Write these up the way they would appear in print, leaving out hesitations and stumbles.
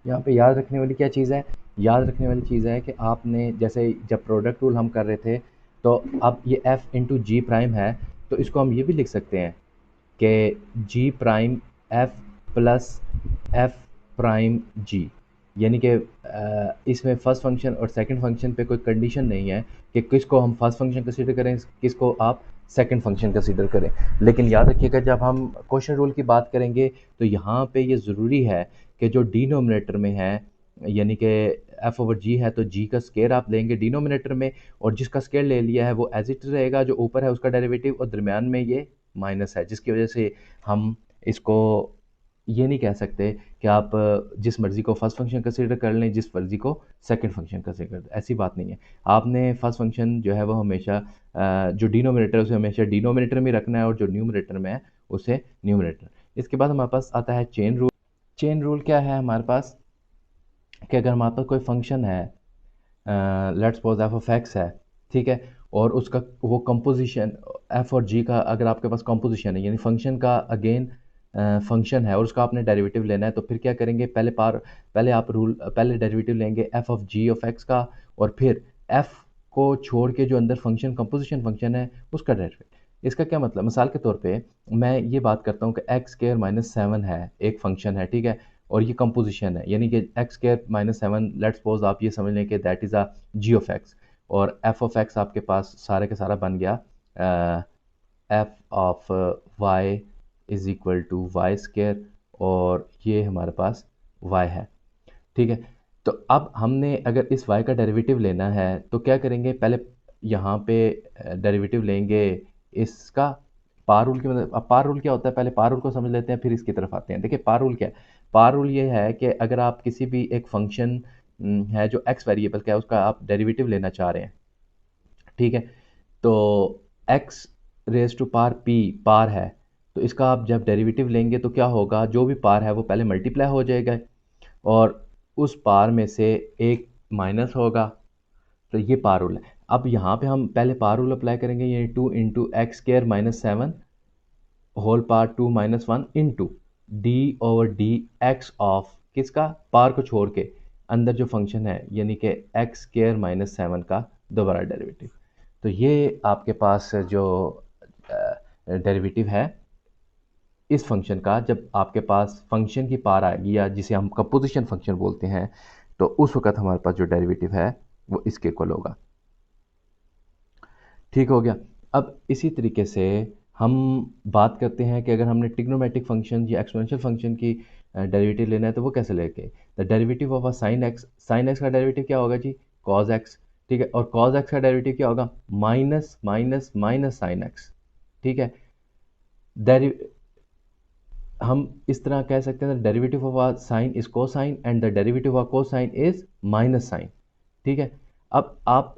यहाँ पे याद रखने वाली क्या चीज़ है, याद रखने वाली चीज़ है कि आपने जैसे जब प्रोडक्ट रूल हम कर रहे थे, तो अब ये एफ इंटू जी प्राइम है, तो इसको हम ये भी लिख सकते हैं कि g prime f plus f prime g, यानी कि इसमें फर्स्ट फंक्शन और सेकंड फंक्शन पे कोई कंडीशन नहीं है कि किसको हम फर्स्ट फंक्शन कंसीडर करें, किसको आप सेकंड फंक्शन कंसीडर करें। लेकिन याद रखिएगा जब हम क्वेश्चन रूल की बात करेंगे तो यहाँ पे ये ज़रूरी है कि जो डिनोमिनेटर में है, यानी कि एफ ओवर जी है, तो जी का स्केयर आप लेंगे डिनोमिनेटर में, और जिसका स्केयर ले लिया है वो एज इट रहेगा, जो ऊपर है उसका डेरिवेटिव, और दरमियान में ये माइनस है, जिसकी वजह से हम इसको ये नहीं कह सकते कि आप जिस मर्ज़ी को फर्स्ट फंक्शन कंसीडर कर लें, जिस मर्ज़ी को सेकंड फंक्शन कंसीडर कर लें, ऐसी बात नहीं है। आपने फर्स्ट फंक्शन जो है वो हमेशा जो डिनोमिनेटर है उसे हमेशा डिनोमिनेटर में रखना है, और जो न्यूमरेटर में है उसे न्यूमरेटर। इसके बाद हमारे पास आता है चेन रूल। चेन रूल क्या है हमारे पास, कि अगर हमारे पास कोई फंक्शन है, let's suppose F of x है, ठीक है, और उसका वो कंपोजिशन एफ और जी का अगर आपके पास कंपोजिशन है, यानी फंक्शन का अगेन फंक्शन है और उसका आपने डेरिवेटिव लेना है, तो फिर क्या करेंगे, पहले डेरिवेटिव लेंगे f of g of x का, और फिर एफ को छोड़ के जो अंदर फंक्शन कंपोजिशन फंक्शन है उसका डेरिवेटिव। इसका क्या मतलब, मिसाल के तौर पे मैं ये बात करता हूँ कि एक्स स्क्वायर माइनस सेवन है एक फंक्शन है, ठीक है, और ये कंपोजिशन है, यानी कि x square minus seven, let's suppose आप ये समझ लें कि that is a g of x, और एफ ऑफ एक्स आपके पास सारे का सारा बन गया f of y is equal to y square, और ये हमारे पास वाई है, ठीक है। तो अब हमने अगर इस y का डेरिवेटिव लेना है तो क्या करेंगे, पहले यहाँ पे डेरिवेटिव लेंगे इसका, पार रूल की मतलब, अब पार रूल क्या होता है, पहले पार रूल को समझ लेते हैं फिर इसकी तरफ आते हैं। देखिए पार रूल क्या है, पार रूल ये है कि अगर आप किसी भी एक फंक्शन है जो x वेरिएबल का है उसका आप डेरिवेटिव लेना चाह रहे हैं, ठीक है, तो x raise to power p power है, तो इसका आप जब डेरिवेटिव लेंगे तो क्या होगा, जो भी पार है वो पहले मल्टीप्लाई हो जाएगा, और उस पार में से एक माइनस होगा, तो ये पार रूल है। अब यहाँ पे हम पहले पार रूल अप्लाई करेंगे, यानी two into x square minus seven whole power two minus one into d over d x of किसका, पार को छोड़ के अंदर जो फंक्शन है, यानी कि एक्स स्केयर माइनस सेवन का दोबारा डेरिवेटिव। तो ये आपके पास जो डेरिवेटिव है इस फंक्शन का, जब आपके पास फंक्शन की पार आएगी या जिसे हम कंपोजिशन फंक्शन बोलते हैं, तो उस वक्त हमारे पास जो डेरिवेटिव है वो इसके इक्वल होगा। ठीक हो गया। अब इसी तरीके से हम बात करते हैं कि अगर हमने ट्रिग्नोमेट्रिक फंक्शन या एक्सपोनेंशियल फंक्शन की डेरिवेटिव लेना है तो वो कैसे लेके, the derivative of a sine x का डेरिवेटिव क्या होगा जी, कॉज एक्स, ठीक है, और कॉज एक्स का डेरिवेटिव क्या होगा, minus minus minus sine x, ठीक है। हम इस तरह कह सकते हैं derivative of a sine is cosine and the derivative of cosine is minus sine, ठीक है। अब आप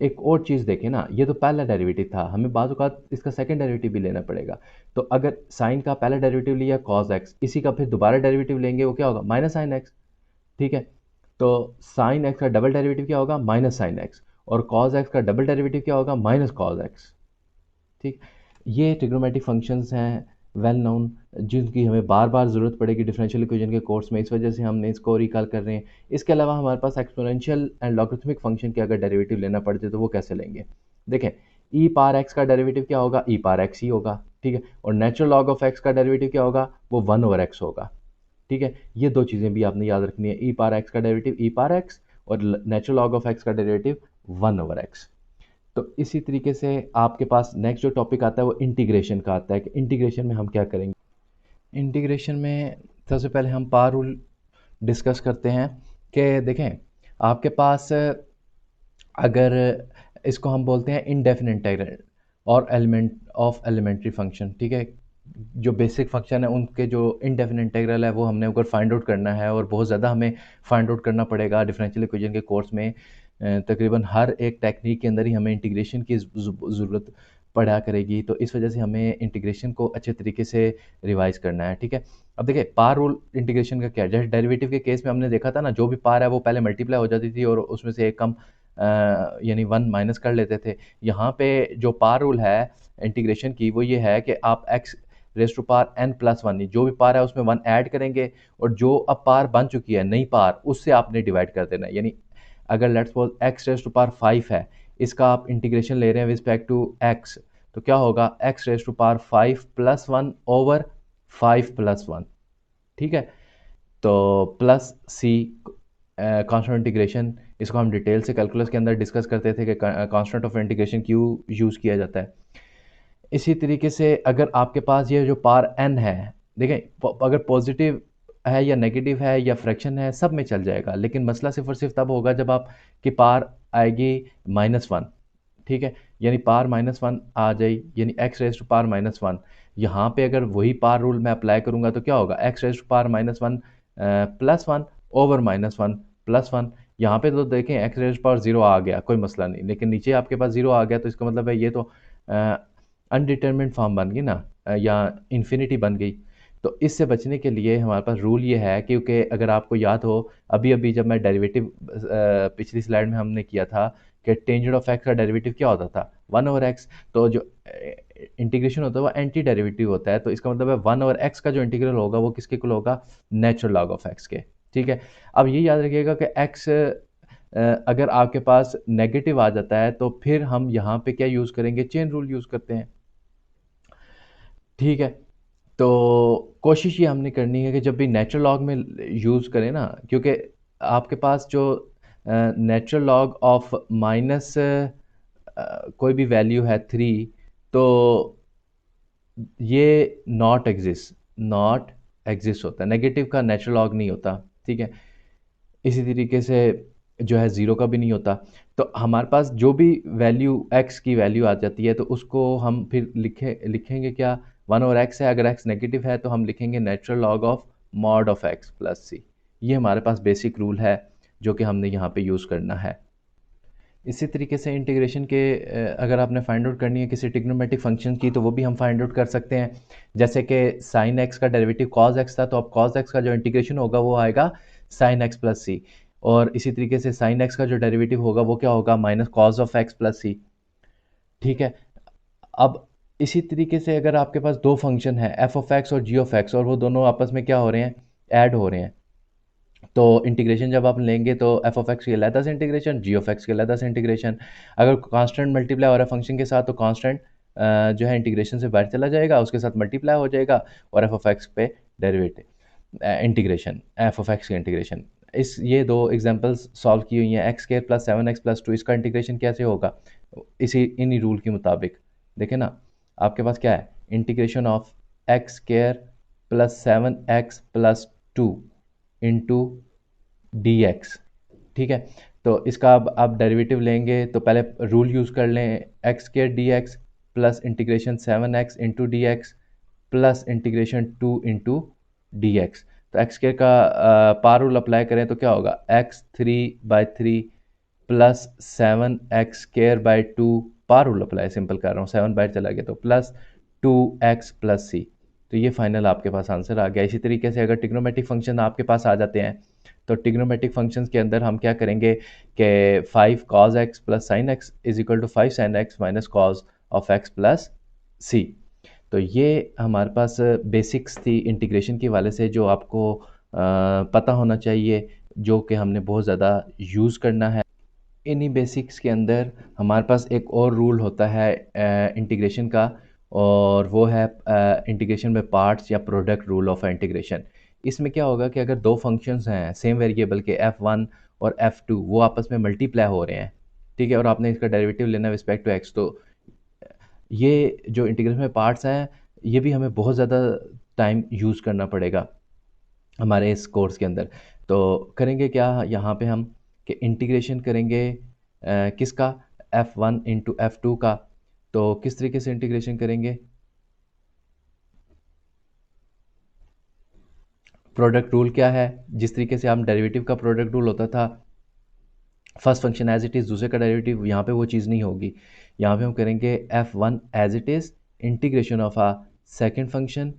एक और चीज़ देखें ना, ये तो पहला डेरिवेटिव था, हमें बाज़ औक़ात इसका सेकंड डेरिवेटिव भी लेना पड़ेगा। तो अगर साइन का पहला डेरिवेटिव लिया कॉस एक्स, इसी का फिर दोबारा डेरिवेटिव लेंगे वो क्या होगा, माइनस साइन एक्स, ठीक है। तो साइन एक्स का डबल डेरिवेटिव क्या होगा, माइनस साइन एक्स, और कॉस एक्स का डबल डेरिवेटिव क्या होगा, माइनस कॉस एक्स, ठीक। ये ट्रिग्नोमेट्रिक फंक्शंस हैं वेल नोन, जिनकी हमें बार बार ज़रूरत पड़ेगी डिफरेंशियल इक्वेशन के कोर्स में, इस वजह से हमने इसको रिकॉल कर रहे हैं। इसके अलावा हमारे पास एक्सपोनेंशियल एंड लॉगरिथमिक फंक्शन के अगर डेरिवेटिव लेना पड़ते तो वो कैसे लेंगे, देखें ई पार एक्स का डेरिवेटिव क्या होगा, ई पार एक्स ही होगा, ठीक है, और नेचुरल लॉग ऑफ एक्स का डेरिवेटिव क्या होगा, वो वन ओवर एक्स होगा, ठीक है। ये दो चीज़ें भी आपने याद रखनी है, ई पार एक्स का डेरिवेटिव ई पार एक्स, और नेचुरल लॉग ऑफ एक्स का डेरिवेटिव वन ओवर एक्स। तो इसी तरीके से आपके पास नेक्स्ट जो टॉपिक आता है वो इंटीग्रेशन का आता है, कि इंटीग्रेशन में हम क्या करेंगे। इंटीग्रेशन में सबसे पहले हम पार रूल डिस्कस करते हैं, कि देखें आपके पास अगर इसको हम बोलते हैं इनडेफिनेट इंटीग्रल और एलिमेंट ऑफ एलिमेंट्री फंक्शन, ठीक है, जो बेसिक फंक्शन है उनके जो इनडेफिनेट इंटीग्रल है वो हमने ऊपर फाइंड आउट करना है, और बहुत ज़्यादा हमें फाइंड आउट करना पड़ेगा डिफरेंशियल इक्वेशन के कोर्स में। तकरीबन हर एक टेक्निक के अंदर ही हमें इंटीग्रेशन की ज़रूरत पड़ा करेगी, तो इस वजह से हमें इंटीग्रेशन को अच्छे तरीके से रिवाइज करना है, ठीक है। अब देखिए पार रूल इंटीग्रेशन का क्या है, जैसे डेरिवेटिव के केस में हमने देखा था ना, जो भी पार है वो पहले मल्टीप्लाई हो जाती थी और उसमें से एक कम यानी वन माइनस कर लेते थे। यहाँ पे जो पार रूल है इंटीग्रेशन की वो ये है कि आप x raise to power n plus one, जो भी पार है उसमें वन ऐड करेंगे और जो अब पार बन चुकी है नई पार उससे आपने डिवाइड कर देना है। यानी अगर let's suppose x raise to power 5 है, इसका आप इंटीग्रेशन ले रहे हैं विस्पेक्ट टू x, तो क्या होगा x raise to power 5 plus one over 5 plus one. ठीक है, तो प्लस सी कांस्टेंट इंटीग्रेशन, इसको हम डिटेल से कैलकुलस के अंदर डिस्कस करते थे कि कांस्टेंट ऑफ इंटीग्रेशन क्यों यूज़ किया जाता है। इसी तरीके से अगर आपके पास ये जो पार n है, देखें अगर पॉजिटिव है या नेगेटिव है या फ्रैक्शन है सब में चल जाएगा, लेकिन मसला सिर्फ और सिर्फ तब होगा जब आपकी पार आएगी -1। ठीक है, यानी पार -1 आ जाए, यानी x रेज टू पार -1। यहाँ पे अगर वही पार रूल मैं अप्लाई करूँगा तो क्या होगा x raise to power -1 plus one over -1 plus one. यहाँ पे तो देखें x रेज टू पावर 0 आ गया, कोई मसला नहीं, लेकिन नीचे आपके पास 0 आ गया तो इसका मतलब है ये तो अनडिटरमिनेट फॉर्म बन गई ना, या इन्फिनिटी बन गई। तो इससे बचने के लिए हमारे पास रूल ये है, क्योंकि अगर आपको याद हो अभी अभी जब मैं डेरिवेटिव पिछली स्लाइड में हमने किया था कि टेंजेंट ऑफ एक्स का डेरिवेटिव क्या होता था 1/x, तो जो इंटीग्रेशन होता है वो एंटी डेरिवेटिव होता है, तो इसका मतलब है 1/x का जो इंटीग्रल होगा वो किसके इक्वल होगा, नेचुरल लॉग ऑफ एक्स के। ठीक है, अब ये याद रखिएगा कि x अगर आपके पास नेगेटिव आ जाता है तो फिर हम यहाँ पे क्या यूज़ करेंगे, चेन रूल यूज़ करते हैं। ठीक है, तो कोशिश ये हमने करनी है कि जब भी नेचुरल लॉग में यूज़ करें ना, क्योंकि आपके पास जो नेचुरल लॉग ऑफ माइनस कोई भी वैल्यू है 3, तो ये नॉट एग्जिस्ट होता है, नेगेटिव का नेचुरल लॉग नहीं होता। ठीक है, इसी तरीके से जो है ज़ीरो का भी नहीं होता। तो हमारे पास जो भी वैल्यू x की वैल्यू आ जाती है तो उसको हम फिर लिखेंगे क्या, 1/x है, अगर x नेगेटिव है तो हम लिखेंगे natural log of mod of x plus c. ये हमारे पास बेसिक रूल है जो कि हमने यहाँ पे यूज़ करना है। इसी तरीके से इंटीग्रेशन के अगर आपने फाइंड आउट करनी है किसी ट्रिग्नोमेट्रिक फंक्शन की तो वो भी हम फाइंड आउट कर सकते हैं। जैसे कि साइन एक्स का डेरिवेटिव कॉज एक्स था, तो अब कॉज एक्स का जो इंटीग्रेशन होगा वो आएगा साइन एक्स प्लस सी, और इसी तरीके से साइन एक्स का जो डेरिवेटिव होगा वो क्या होगा, minus cos of x plus c. ठीक है, अब इसी तरीके से अगर आपके पास दो फंक्शन है एफ ऑफ एक्स और जी ऑफ एक्स, और वो दोनों आपस में क्या हो रहे हैं, ऐड हो रहे हैं, तो इंटीग्रेशन जब आप लेंगे तो एफ ऑफ एक्स के अलहदा से इंटीग्रेशन, जी ऑफ एक्स के अलहदा से इंटीग्रेशन। अगर कांस्टेंट मल्टीप्लाई हो रहा है फंक्शन के साथ तो कांस्टेंट जो है इंटीग्रेशन से बाहर चला जाएगा, उसके साथ मल्टीप्लाई हो जाएगा और एफ ऑफ एक्स पे derivative integration, F of x का इंटीग्रेशन। इस ये दो एग्जांपल्स सॉल्व की हुई हैं, x square plus 7x plus 2, इसका इंटीग्रेशन कैसे होगा, इसी इन्हीं रूल के मुताबिक। देखें ना, आपके पास क्या है, integration of x square plus 7x plus 2 into d x. ठीक है, तो इसका अब आप डेरिवेटिव लेंगे तो पहले रूल यूज़ कर लें, x square D x plus integration 7x into d x plus integration 2 into d x. तो एक्स स्क्वायर का पार रूल अप्लाई करें तो क्या होगा, x3/3 प्लस 7x²/2, पार रूल अप्लाई सिंपल कर रहा हूँ, 7 बाहर चला गया तो प्लस 2x प्लस सी। तो ये फाइनल आपके पास आंसर आ गया। इसी तरीके से अगर ट्रिग्नोमेट्रिक फंक्शन आपके पास आ जाते हैं तो ट्रिग्नोमेट्रिक फंक्शंस के अंदर हम क्या करेंगे कि 5 cos x plus sine x is equal to 5 sin x minus cos of x plus c. तो ये हमारे पास बेसिक्स थी इंटीग्रेशन के हवाले से जो आपको पता होना चाहिए, जो कि हमने बहुत ज़्यादा यूज़ करना है। इन्हीं बेसिक्स के अंदर हमारे पास एक और रूल होता है इंटीग्रेशन का, और वो है इंटीग्रेशन में पार्ट्स या प्रोडक्ट रूल ऑफ इंटीग्रेशन। इसमें क्या होगा कि अगर दो फंक्शंस हैं सेम वेरिएबल के f1 और f2, वो आपस में मल्टीप्लाई हो रहे हैं, ठीक है, और आपने इसका डेरिवेटिव लेना है रिस्पेक्ट टू x, तो ये जो इंटीग्रेशन में पार्ट्स हैं ये भी हमें बहुत ज़्यादा टाइम यूज़ करना पड़ेगा हमारे इस कोर्स के अंदर। तो करेंगे क्या यहाँ पे हम कि इंटीग्रेशन करेंगे किसका, f1 इंटू f2 का। तो किस तरीके से इंटीग्रेशन करेंगे, प्रोडक्ट रूल क्या है, जिस तरीके से हम डेरिवेटिव का प्रोडक्ट रूल होता था first function as it is, दूसरे का डेरिवेटिव, यहाँ पे वो चीज़ नहीं होगी। यहाँ पे हम करेंगे f1 as it is integration of a second function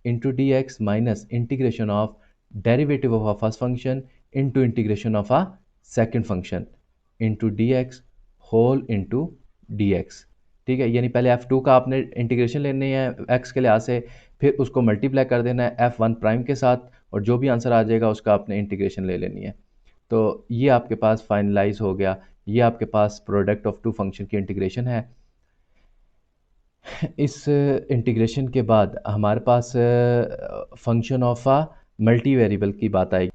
into d x minus integration of derivative of a first function into integration of a second function into d x whole into d x. ठीक है, यानी पहले f2 का आपने integration लेने हैं x के लिहाज से, फिर उसको मल्टीप्लाई कर देना है F1 प्राइम के साथ, और जो भी आंसर आ जाएगा उसका आपने इंटीग्रेशन ले लेनी है। तो ये आपके पास फाइनलाइज हो गया। ये आपके पास प्रोडक्ट ऑफ टू फंक्शन की इंटीग्रेशन है। इस इंटीग्रेशन के बाद हमारे पास function of a multi variable की बात आएगी।